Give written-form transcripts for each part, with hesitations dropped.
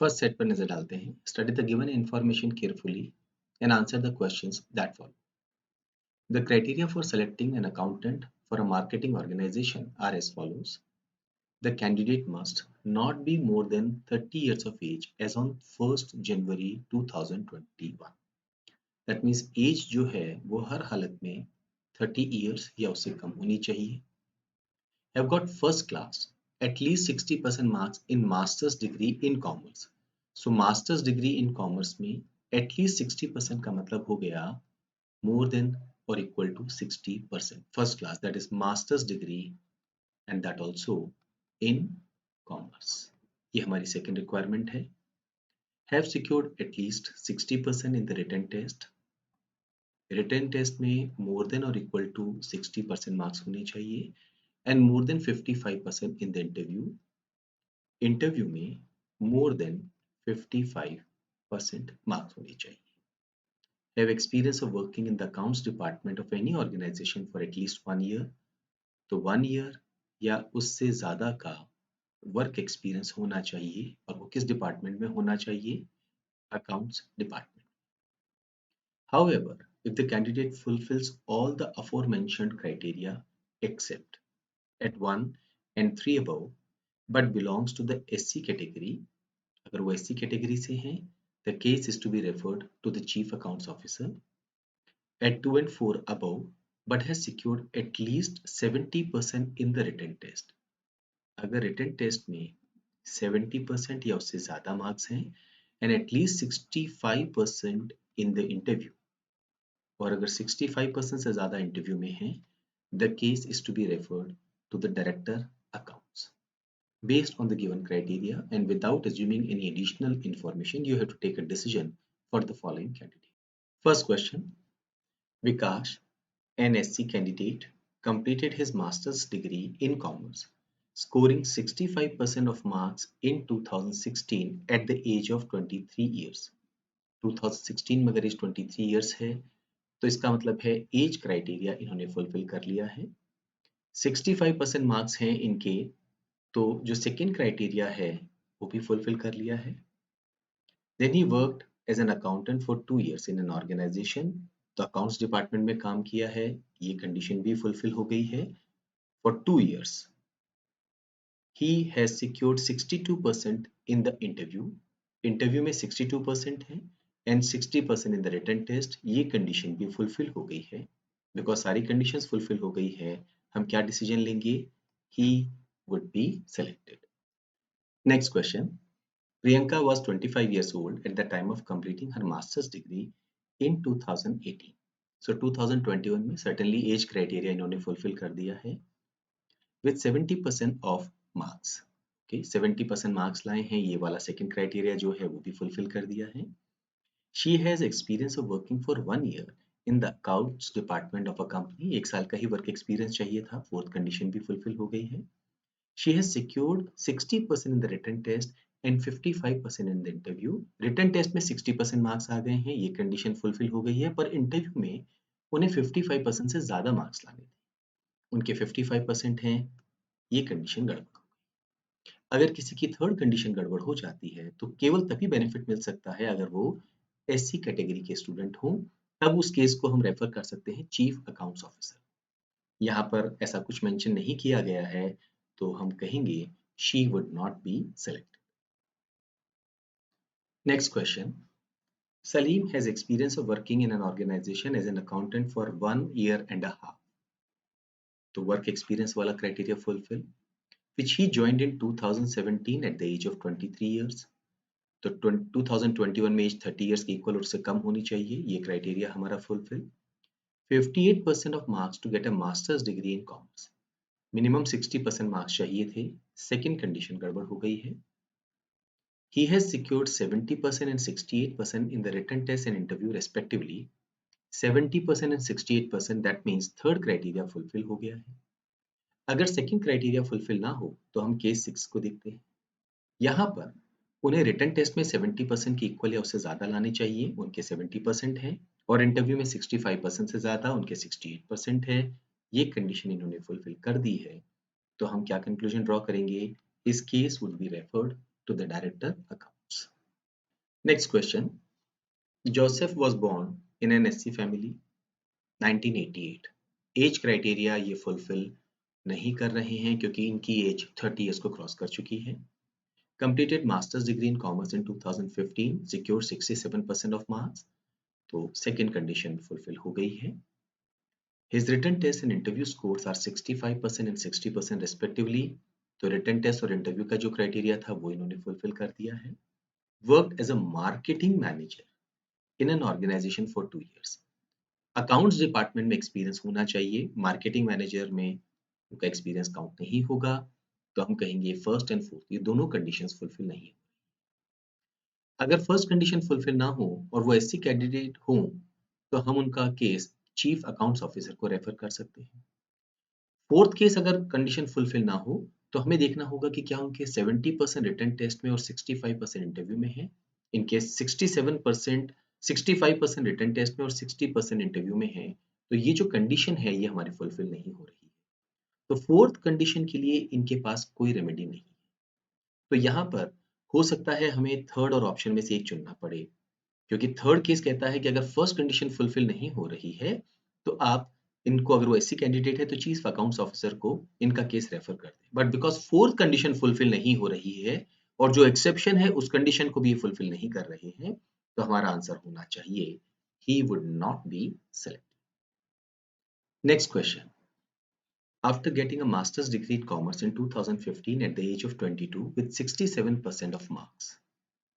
First set पर नजर डालते हैं. Study the given information carefully and answer the questions that follow. The criteria for selecting an accountant for a marketing organization are as follows. The candidate must not be more than 30 years of age as on 1st January 2021. That means age जो है वो हर हालत में 30 years या उससे कम होनी चाहिए. Have got first class, at least 60% marks in master's degree in commerce. So master's degree in commerce में at least 60% का मतलब हो गया more than or equal to 60%. First class, that is master's degree and that also in commerce. ये हमारी second requirement है. Have secured at least 60% in the written test. Written test में more than or equal to 60% marks होने चाहिए and more than 55% in the interview. Interview में more than 55% marks होने चाहिए. Have experience of working in the accounts department of any organization for at least 1 year. तो 1 year या उससे ज़्यादा का वर्क एक्सपीरियंस होना चाहिए और वो किस डिपार्टमेंट में होना चाहिए? Accounts department. However, if the candidate fulfills all the aforementioned criteria except at 1 and 3 above but belongs to the SC category, अगर वो SC category से हैं, the case is to be referred to the chief accounts officer. At 2 and 4 above but has secured at least 70% in the written test. अगर written test में 70% या उससे ज़्यादा marks हैं and at least 65% in the interview, और अगर 65% से ज़्यादा इंटरव्यू में हैं, the case is to be referred to the director accounts. Based on the given criteria and without assuming any additional information, you have to take a decision for the following candidate. First question. Vikash, an SC candidate, completed his master's degree in commerce, scoring 65% of marks in 2016 at the age of 23 years. 2016 में अगर as 23 years है तो इसका मतलब है age criteria इन्होंने fulfil कर लिया है. 65% मार्क्स हैं इनके, तो जो सेकेंड क्राइटेरिया है वो भी फुलफिल कर लिया है. Then he worked as an accountant for 2 years in an organization. तो अकाउंट्स डिपार्टमेंट में काम किया है, ये कंडीशन भी फुलफिल हो गई है. For 2 years, he has secured 62% in the interview. Interview में 62% है and 60% in the written test. ये कंडीशन भी फुलफिल हो गई है. बिकॉज सारी कंडीशंस फुलफिल हो गई है, हम क्या डिसीजन लेंगे? He would be selected. Next question. Priyanka was 25 years old at the time of completing her master's degree in 2018. So 2021 में certainly age criteria इन्होंने fulfill कर दिया है with 70% of marks. Okay, 70% marks लाए हैं, ये वाला second criteria जो है वो भी fulfill कर दिया है. She has experience of working for 1 year in the accounts department of a company. 1 साल का ही work experience चाहिए था, fourth condition भी fulfill हो गई है. She has secured 60% in the written test and 55% in the interview. Written test में 60% marks आ गए हैं, ये condition fulfill हो गई है, पर interview में उन्हें 55% से ज़्यादा marks लाने थे. उनके 55% हैं, ये condition गड़बड़ हो गई. अगर किसी की थर्ड कंडीशन गड़बड़ हो जाती है तो केवल तभी बेनिफिट मिल सकता है अगर वो SC कैटेगरी के स्टूडेंट हों, तब उस केस को हम रेफर कर सकते हैं चीफ अकाउंट्स ऑफिसर. यहाँ पर ऐसा कुछ मेंशन नहीं किया गया है, तो हम कहेंगे she would not be selected. Next question. Salim has experience of working in an organization as an accountant for 1 year and a half. तो work experience वाला criteria fulfill, which he joined in 2017 at the age of 23 years. तो 2021 में as 30 years के equal उससे कम होनी चाहिए, ये criteria हमारा fulfil. 58% of marks to get a master's degree in commerce. Minimum 60% marks चाहिए थे, सेकंड कंडीशन गड़बड़ हो गई है. He has secured 70% and 68% in the written test and interview respectively. 70% and 68%, that means third criteria fulfil हो गया है. अगर सेकंड क्राइटेरिया फुलफिल ना हो तो हम केस 6 को देखते हैं. यहाँ पर उन्हें रिटन टेस्ट में 70% की इक्वल या उससे ज़्यादा लाने चाहिए, उनके 70% है, और इंटरव्यू में 65% से ज़्यादा, उनके 68% है. ये कंडीशन इन्होंने फुलफिल कर दी है, तो हम क्या कंक्लूजन ड्रॉ करेंगे? इस case would be referred to the director accounts. Next question, Joseph was born in an SC family 1988। As criteria ये फुलफिल नहीं कर रहे हैं क्योंकि इनकी एज 30 ईयर्स को क्रॉस कर चुकी है। Completed master's degree in commerce in 2015, secured 67% of marks, तो सेकेंड कंडीशन फुलफिल हो गई है। His written test and interview scores are 65% and 60% respectively, तो रिटन टेस्ट और इंटरव्यू का जो क्राइटेरिया था वो इन्होंने फुलफिल कर दिया है। Worked as a marketing manager in an organization for 2 years. Accounts department में एक्सपीरियंस होना चाहिए, मार्केटिंग मैनेजर में उनका एक्सपीरियंस काउंट नहीं होगा, तो हम कहेंगे फर्स्ट एंड फोर्थ ये दोनों कंडीशंस फुलफिल नहीं है। अगर फर्स्ट कंडीशन फुलफिल ना हो और वो एससी कैंडिडेट हो तो हम उनका केस चीफ अकाउंट्स ऑफिसर को रेफर कर सकते हैं। फोर्थ केस अगर कंडीशन फुलफिल ना हो तो हमें देखना होगा कि क्या उनके 70% रिटन टेस्ट में और 65% इंटरव्यू में है। इनके 67% 65% रिटन टेस्ट में और 60% इंटरव्यू में है, तो ये जो कंडीशन है ये हमारी फुलफिल नहीं हो रही है। तो फोर्थ कंडीशन के लिए इनके पास कोई रेमेडी नहीं है। तो यहाँ पर हो सकता है हमें थर्ड और ऑप्शन में से एक चुनना पड़े, क्योंकि थर्ड केस कहता है कि अगर फर्स्ट कंडीशन फुलफिल नहीं हो रही है तो आप इनको, अगर वो एससी कैंडिडेट है तो चीफ अकाउंट्स ऑफिसर को इनका केस रेफर कर दें। But because fourth condition fulfil नहीं हो रही है और जो एक्सेप्शन है उस कंडीशन को भी फुलफिल नहीं कर रहे हैं, तो हमारा आंसर होना चाहिए he would not be selected. Next question, after getting a master's degree in commerce in 2015 at the age of 22 with 67% of marks,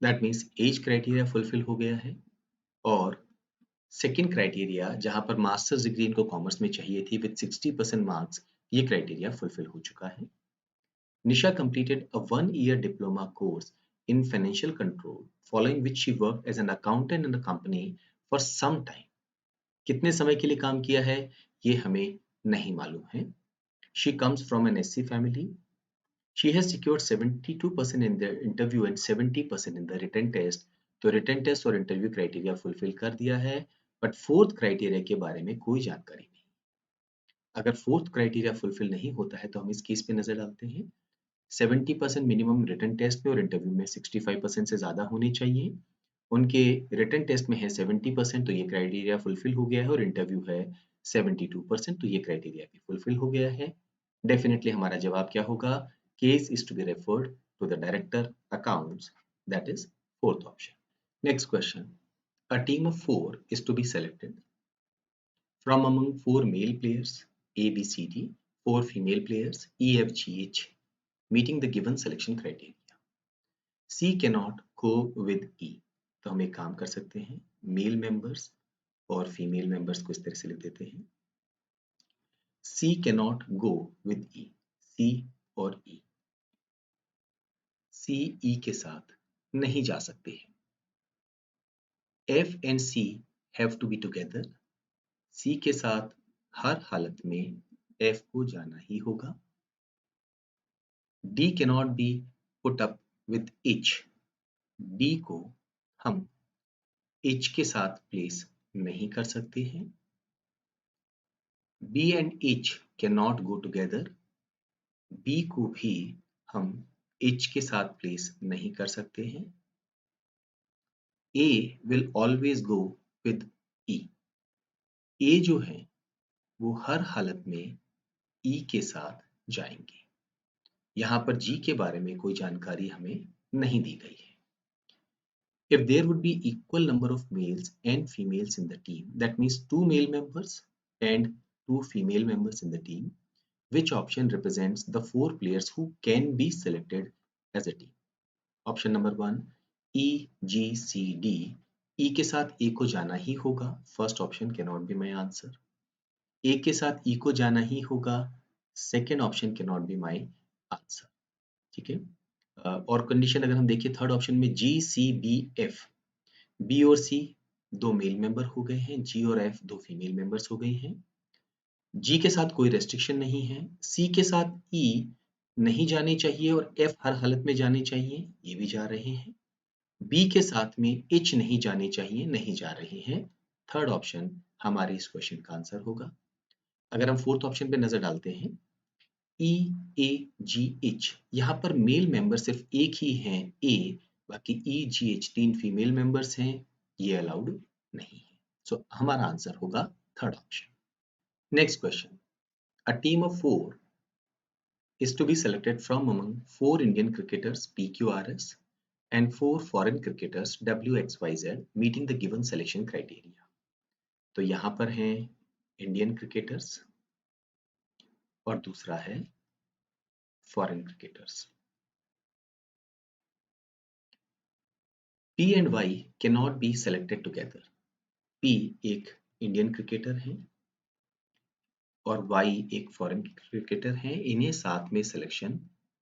that means age criteria fulfill हो गया है और सेकेंड क्राइटेरिया जहां पर मास्टर्स डिग्री इनको commerce में चाहिए थी विद 60% मार्क्स, ये क्राइटेरिया फुलफिल हो चुका है। निशा completed a 1-year diploma course in financial control following which she worked as an accountant in a company for some time. कितने समय के लिए काम किया है ये हमें नहीं मालूम है। She comes from an SC family. She has secured 72% in the interview and 70% in the written test. तो रिटन टेस्ट और इंटरव्यू क्राइटेरिया फुलफिल कर दिया है, बट फोर्थ क्राइटेरिया के बारे में कोई जानकारी नहीं। अगर फोर्थ क्राइटेरिया फुलफिल नहीं होता है तो हम इस केस पे नजर डालते हैं। 70% मिनिमम रिटन टेस्ट में और इंटरव्यू में 65% से ज्यादा होने चाहिए। उनके रिटन टेस्ट में है 70%, तो ये क्राइटेरिया फुलफिल हो गया है और इंटरव्यू है 72%, तो ये क्राइटेरिया भी फुलफिल हो गया है। डेफिनेटली हमारा जवाब क्या होगा? Case is to be referred to the director accounts, that is fourth option. Next question, a team of 4 is to be selected from among 4 male players A, B, C, D, 4 female players E, F, G, H, meeting the given selection criteria. C cannot go with E. तो हम एक काम कर सकते हैं, male members और female members को इस तरह से लिख देते हैं। C cannot go with E. C और E, C E के साथ नहीं जा सकते हैं। F and C have to be together. C के साथ हर हालत में F को जाना ही होगा। D cannot be put up with H. D को हम H के साथ प्लेस नहीं कर सकते हैं। B and H cannot go together. B को भी हम H के साथ प्लेस नहीं कर सकते हैं। A will always go with E. A जो है वो हर हालत में E के साथ जाएंगे। यहाँ पर G के बारे में कोई जानकारी हमें नहीं दी गई है। If there would be equal number of males and females in the team, that means 2 male members and 2 female members in the team, which option represents the 4 players who can be selected as a team? Option number 1, E, G, C, D. E के साथ A को जाना ही होगा, first option cannot be my answer. A के साथ E को जाना ही होगा, second option cannot be my answer. ठीक है। और कंडीशन अगर हम देखिए थर्ड ऑप्शन में G, C, B, F, B और C 2 मेल मेंबर हो गए हैं, G और F 2 फीमेल मेंबर्स हो गई हैं। G के साथ कोई रेस्ट्रिक्शन नहीं है, C के साथ E नहीं जाने चाहिए और F हर हालत में जाने चाहिए, ये भी जा रहे हैं। B के साथ में H नहीं जाने चाहिए, नहीं जा रहे हैं। थर्ड ऑप्शन हमारे इस क्वेश्चन का आंसर होगा। अगर हम फोर्थ ऑप्शन पे नजर डालते हैं, E, A, G, H, यहाँ पर मेल मेंबर सिर्फ एक ही हैं, A, बाकी ई जी एच 3 फीमेल मेंबर्स हैं, ये अलाउड नहीं है। सो हमारा आंसर होगा third option. Next question, a team of 4 is to be selected from among 4 Indian cricketers PQRS and 4 foreign cricketers WXYZ meeting the given selection criteria। तो यहाँ पर हैं इंडियन क्रिकेटर्स और दूसरा है foreign cricketers. P and Y cannot be selected together। P एक Indian cricketer है और Y एक फॉरेन क्रिकेटर है, इन्हें साथ में सिलेक्शन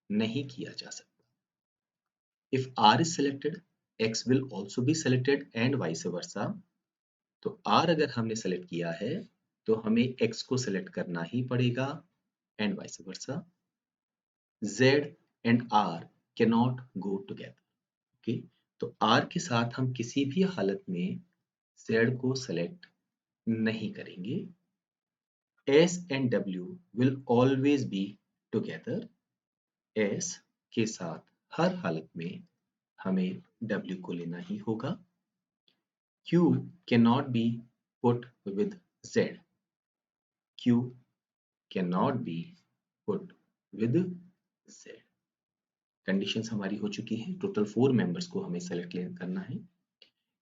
नहीं किया जा सकता। If R is selected, X will also be selected and vice versa। तो R अगर हमने सेलेक्ट किया है तो हमें X को सेलेक्ट करना ही पड़ेगा and vice versa. Z and R cannot go together। Okay, तो R के साथ हम किसी भी हालत में Z को सेलेक्ट नहीं करेंगे। S and W will always be together। S के साथ हर हालत में हमें W को लेना ही होगा। Q cannot be put with Z। Q cannot be put with Z। Conditions हमारी हो चुकी हैं। टोटल 4 मेंबर्स को हमें सेलेक्ट करना है।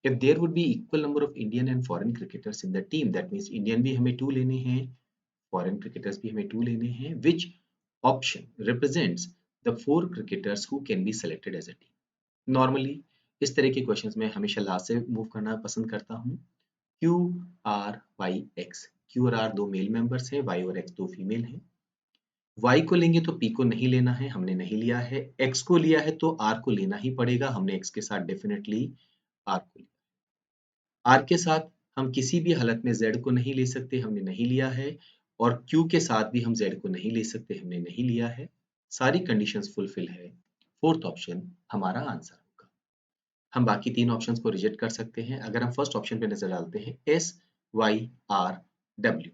If there would be equal number of Indian and foreign cricketers in the team, that means Indian भी हमें 2 लेने हैं, फॉरेन क्रिकेटर्स भी हमें 2 लेने हैं। Which option represents the 4 cricketers who can be selected as a team. Normally इस तरह के क्वेश्चंस में हमेशा लास्ट से मूव करना पसंद करता हूं। Q R Y X, Q और आर 2 मेल मेंबर्स हैं, वाई और एक्स 2 फीमेल हैं। Y को लेंगे तो P को नहीं लेना है, हमने नहीं लिया है। X को लिया है तो R को लेना ही पड़ेगा, हमने X के साथ डेफिनेटली R को लिया। R के साथ हम किसी भी हालत में Z को नहीं ले सकते, हमने नहीं लिया है। और Q के साथ भी हम Z को नहीं ले सकते, हमने नहीं लिया है। सारी कंडीशंस फुलफिल है। फोर्थ ऑप्शन हमारा आंसर होगा। हम बाकी 3 ऑप्शंस को रिजेक्ट कर सकते हैं। अगर हम फर्स्ट ऑप्शन पे नजर डालते हैं, S Y R W,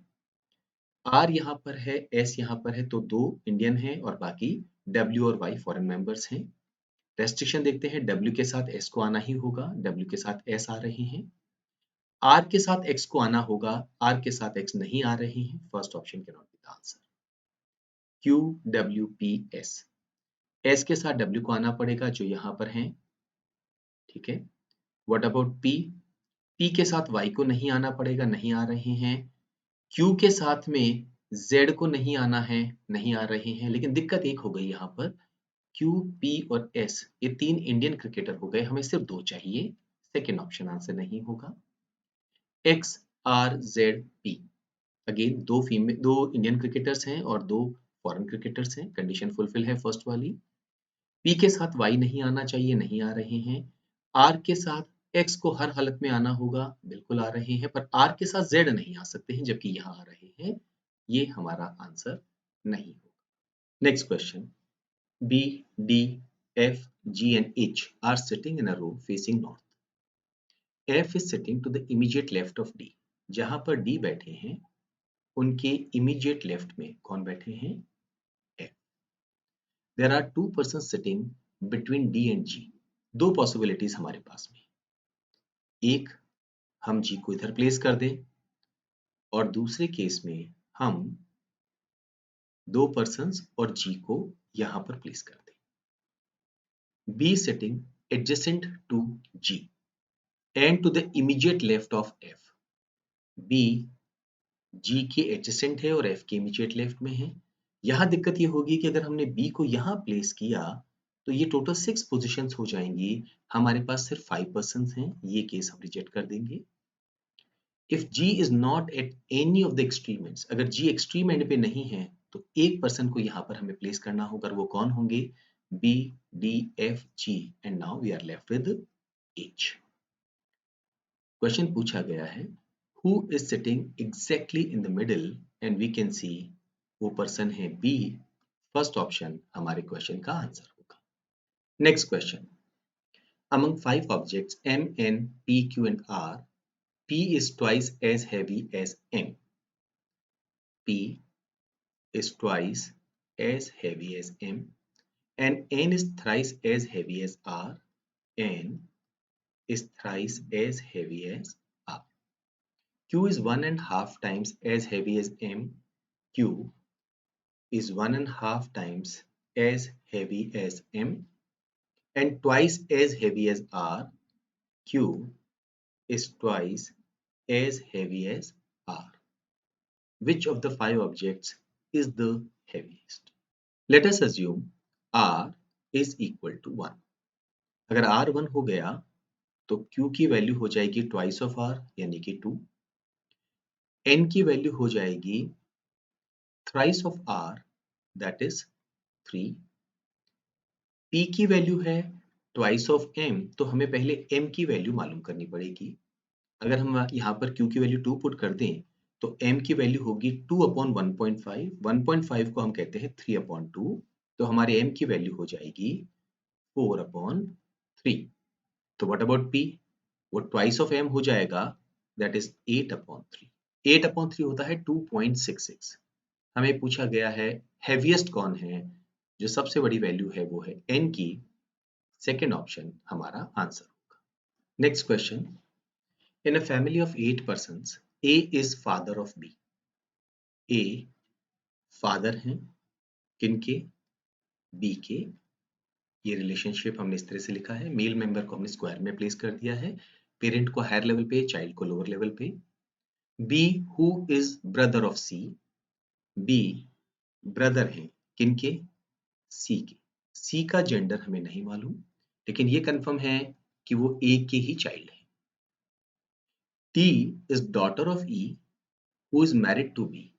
R यहाँ पर है, एस यहाँ पर है, तो 2 इंडियन हैं और बाकी डब्ल्यू और वाई फॉरेन मेंबर्स हैं। रेस्ट्रिक्शन देखते हैं, डब्ल्यू के साथ एस को आना ही होगा, डब्ल्यू के साथ एस आ रहे हैं। आर के साथ एक्स को आना होगा, आर के साथ एक्स नहीं आ रहे हैं। First option can not be the answer. Q W P S, S के साथ डब्ल्यू को आना पड़ेगा जो यहाँ पर हैं, ठीक है। व्हाट अबाउट पी, पी के साथ वाई को नहीं आना पड़ेगा, नहीं आ रहे हैं। Q के साथ में Z को नहीं आना है, नहीं आ रहे हैं। लेकिन दिक्कत एक हो गई यहाँ पर, Q, P और S ये 3 इंडियन क्रिकेटर हो गए, हमें सिर्फ 2 चाहिए। सेकेंड ऑप्शन आंसर नहीं होगा। X, R, Z, P, again 2 Indian cricketers हैं और 2 फॉरेन क्रिकेटर्स हैं। कंडीशन फुलफिल है फर्स्ट वाली। P के साथ Y नहीं आना चाहिए, नहीं आ रहे हैं। R के साथ X को हर हालत में आना होगा, बिल्कुल आ रहे हैं, पर R के साथ Z नहीं आ सकते हैं जबकि यहाँ आ रहे हैं। ये हमारा आंसर नहीं होगा। Next question, B, D, F, G and H are sitting in a row facing north। F is sitting to the immediate left of D। जहां पर D बैठे हैं उनके immediate left में कौन बैठे हैं? F। There are 2 persons sitting between D and G। 2 possibilities हमारे पास में, एक हम G को इधर प्लेस कर दें और दूसरे केस में हम 2 पर्सन्स और G को यहां पर प्लेस कर दें। B sitting adjacent to G and to the immediate left of F। B G के adjacent है और F के immediate left में है। यहाँ दिक्कत ये होगी कि अगर हमने B को यहाँ प्लेस किया तो ये टोटल 6 पोजीशंस हो जाएंगी, हमारे पास सिर्फ 5 पर्सन्स हैं, ये केस हम रिजेक्ट कर देंगे। If G is not at any of the extreme ends, अगर G एक्सट्रीम एंड पे नहीं है तो एक पर्सन को यहाँ पर हमें प्लेस करना होगा, वो कौन होंगे? B, D, F, G and now we are left with H। Question पूछा गया है who is sitting exactly in the middle and we can see वो पर्सन है B। फर्स्ट ऑप्शन हमारे क्वेश्चन का आंसर होगा। Next question, among 5 objects M, N, P, Q and R, P is twice as heavy as M। P is twice as heavy as M and N is thrice as heavy as R N is thrice as heavy as R. Q is 1.5 times as heavy as M. Q is 1.5 times as heavy as M and twice as heavy as R. Q is twice as heavy as R. Which of the 5 objects is the heaviest? Let us assume R is equal to 1. अगर R 1 हो गया तो Q की value हो जाएगी twice of R यानी कि 2. N की वैल्यू हो जाएगी thrice of R that is 3. P की वैल्यू है twice of M तो हमें पहले M की वैल्यू मालूम करनी पड़ेगी. अगर हम यहाँ पर Q की वैल्यू 2 पुट कर दें तो M की वैल्यू होगी 2 upon 1.5. 1.5 को हम कहते हैं 3 upon 2. तो हमारे M की वैल्यू हो जाएगी 4 upon 3. तो what about P? वो twice of M हो जाएगा that is 8 upon 3. 8 upon 3 होता है 2.66. हमें पूछा गया है heaviest कौन है? जो सबसे बड़ी वैल्यू है वो है N की. सेकेंड ऑप्शन हमारा आंसर होगा. Next question. In a family of 8 persons, A is father of B. A father हैं किनके? B के. ये रिलेशनशिप हमने इस तरह से लिखा है. मेल मेंबर को हमने स्क्वायर में प्लेस कर दिया है. पेरेंट को हायर लेवल पे, चाइल्ड को लोअर लेवल पे. B who is brother of C. B brother हैं किनके? C के. C का जेंडर हमें नहीं मालूम लेकिन ये कंफर्म है कि वो A के ही चाइल्ड है. D is daughter of E who is married to B.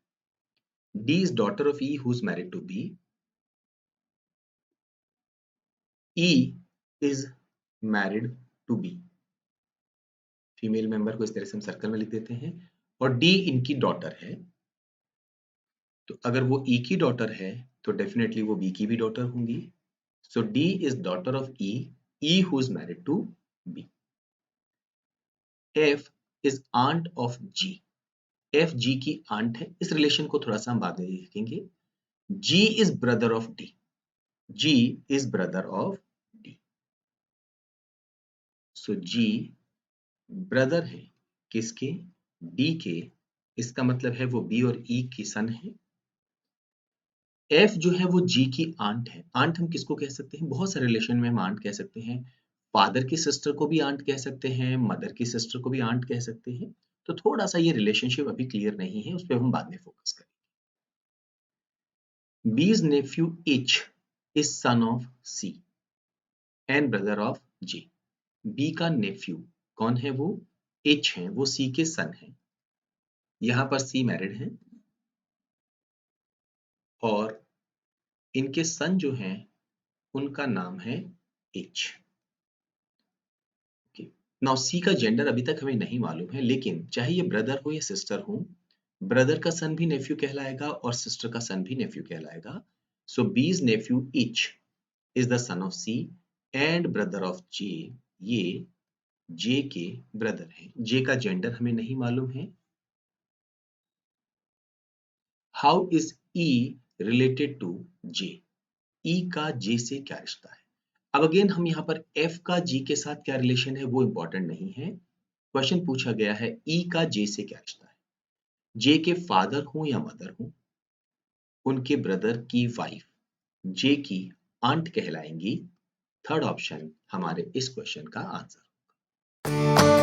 D is daughter of E who is married to B. E is married to B. Female member को इस तरह से हम सर्कल में लिख देते हैं और D इनकी डॉटर है. तो अगर वो E की डॉटर है तो डेफिनेटली वो B की भी डॉटर होंगी. सो D is daughter of E, E who is married to B. F is aunt of G. F G की आंट है. इस रिलेशन को थोड़ा सा हम बाद में देखेंगे. G is brother of D. G is brother of D. So G brother है किसके? D के. इसका मतलब है वो B और E की सन है. F जो है वो G की आंट है. आंट हम किसको कह सकते हैं? बहुत सारे रिलेशन में हम आंट कह सकते हैं. फादर की सिस्टर को भी आंट कह सकते हैं, मदर की सिस्टर को भी आंट कह सकते हैं. तो थोड़ा सा ये रिलेशनशिप अभी क्लियर नहीं है, उस पर हम बाद में फोकस करेंगे. B's nephew H is son of C and brother of J. B का नेफ्यू कौन है? वो H है, वो C के सन है. यहाँ पर C मैरिड है और इनके सन जो हैं उनका नाम है H. नाउ C का जेंडर अभी तक हमें नहीं मालूम है, लेकिन चाहे ये ब्रदर हो या सिस्टर हो, ब्रदर का सन भी नेफ्यू कहलाएगा और सिस्टर का सन भी नेफ्यू कहलाएगा. सो B's nephew H is the son of C and brother of J. ये J के ब्रदर हैं. J का जेंडर हमें नहीं मालूम है. How is E related to J? E का J से क्या रिश्ता है? अब अगेन हम यहाँ पर F का G के साथ क्या रिलेशन है वो इंपॉर्टेंट नहीं है. क्वेश्चन पूछा गया है E का J से क्या रिश्ता है. J के फादर हो या मदर हो, उनके ब्रदर की वाइफ J की आंट कहलाएंगी. थर्ड ऑप्शन हमारे इस क्वेश्चन का आंसर.